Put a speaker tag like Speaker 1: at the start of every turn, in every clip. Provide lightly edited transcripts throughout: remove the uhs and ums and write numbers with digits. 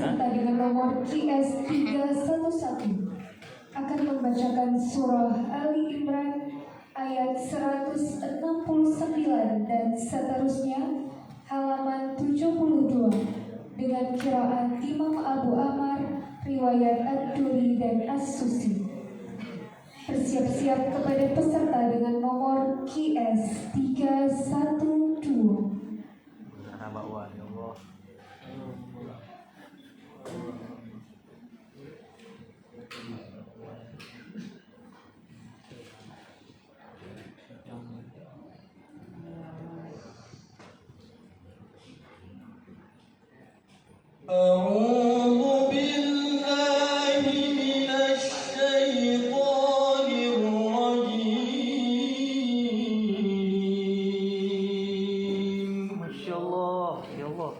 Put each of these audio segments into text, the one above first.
Speaker 1: peserta dengan nomor QS 311 akan membacakan surah Ali Imran ayat 169 dan seterusnya halaman 72 dengan kiraan Imam Abu Ammar, riwayat Ad-Duri dan As-Susi. Bersiap-siap kepada peserta dengan nomor QS 312.
Speaker 2: Ya Allah.
Speaker 3: أعوذ بالله من الشيطان الرجيم.
Speaker 2: Masya Allah, ya Allah.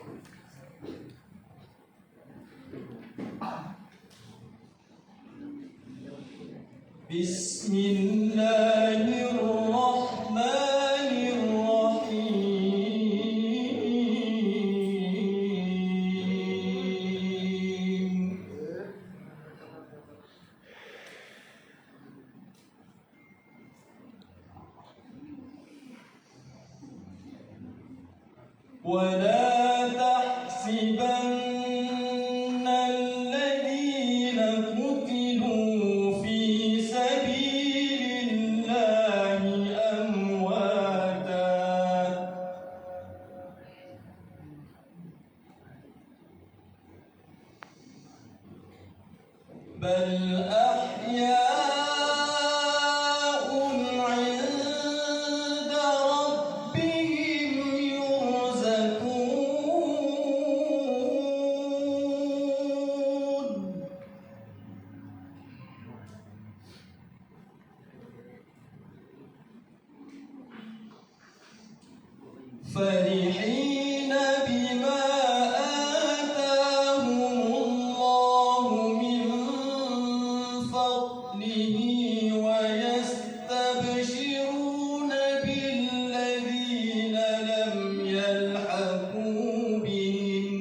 Speaker 3: بسم الله الرحمن الرحيم. ولا تحسبن الذين قتلوا في سبيل الله أمواتا بل أحياء عند ربهم يرزقون. فرحين بما آتاهم الله من فضله ويستبشرون بالذين لم يلحقوا بهم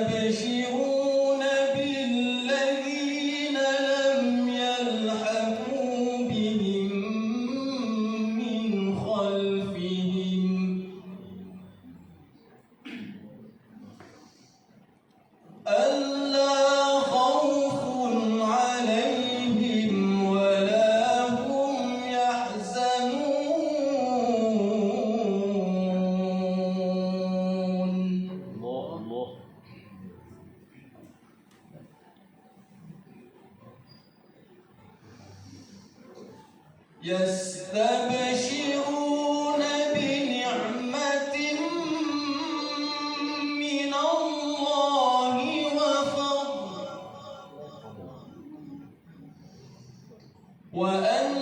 Speaker 3: ويستبشرون بالذين لم يلحقوا بهم من خلفهم ألا خوف عليهم ولا هم يحزنون.
Speaker 2: Allah, Allah.
Speaker 3: يستبشرون بنعمة من الله وفضل وأن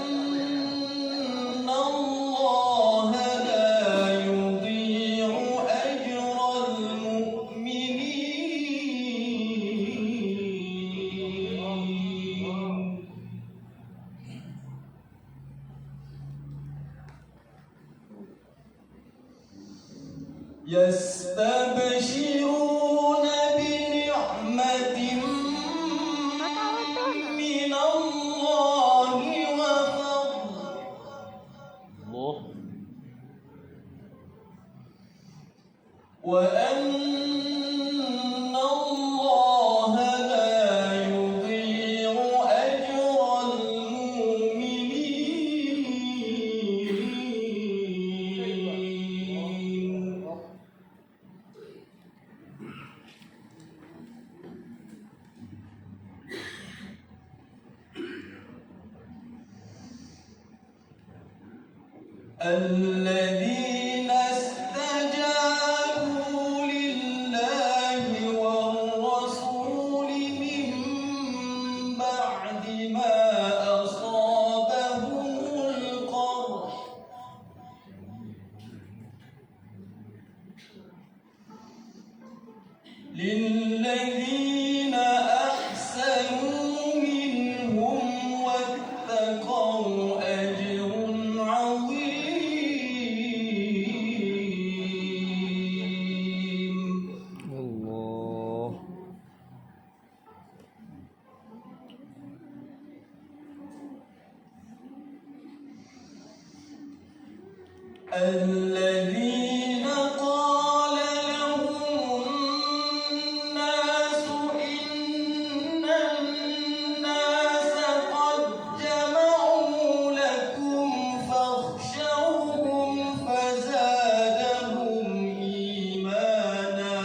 Speaker 3: الله لا يضيع أجر المؤمنين. يستبشرون بنعمة من الله وفضل
Speaker 2: Allah.
Speaker 3: وأن الله لا يضيع أجر المؤمنين. الذين استجابوا لله والرسول من بعد ما أصابهم القرح للذين أحسنوا منهم واتقوا أجر عظيم. الذين قال لهم الناس إن الناس قد جمعوا لكم فاخشوهم فزادهم إيمانا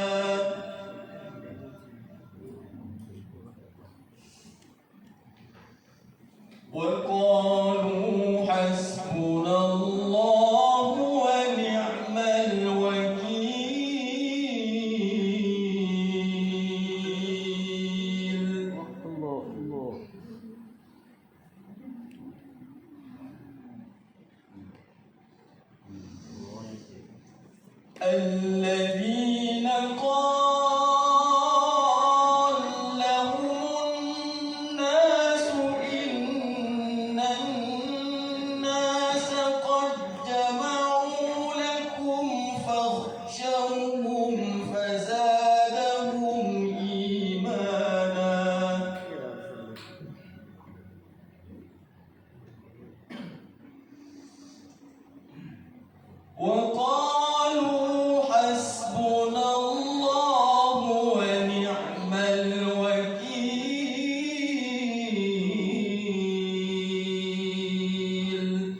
Speaker 3: وقالوا حسبنا الله ونعم الوكيل
Speaker 2: الله الله.
Speaker 3: الذين قال لهم الناس إن الناس قد جمعوا لكم فاخشوهم فزادهم إيمانا وقالوا حسبنا الله ونعم الوكيل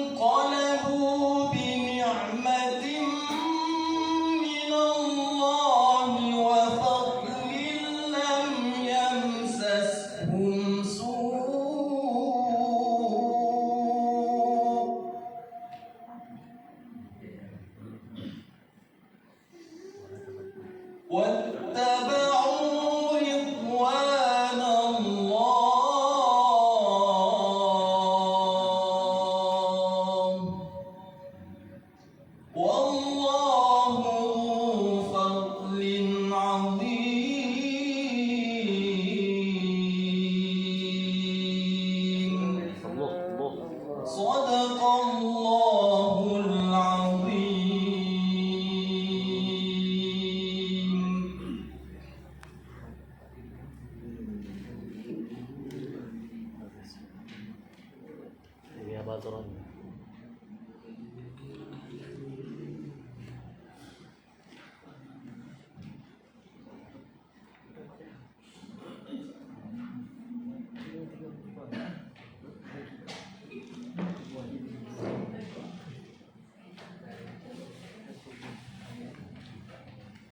Speaker 3: فانقلبوا بنعمة من الله وفضل لم يمسسهم سوء واتبعوا رضوان الله والله ذو فضل عظيم
Speaker 2: الله الله.
Speaker 3: صدق الله العظيم
Speaker 2: Ini apa turun?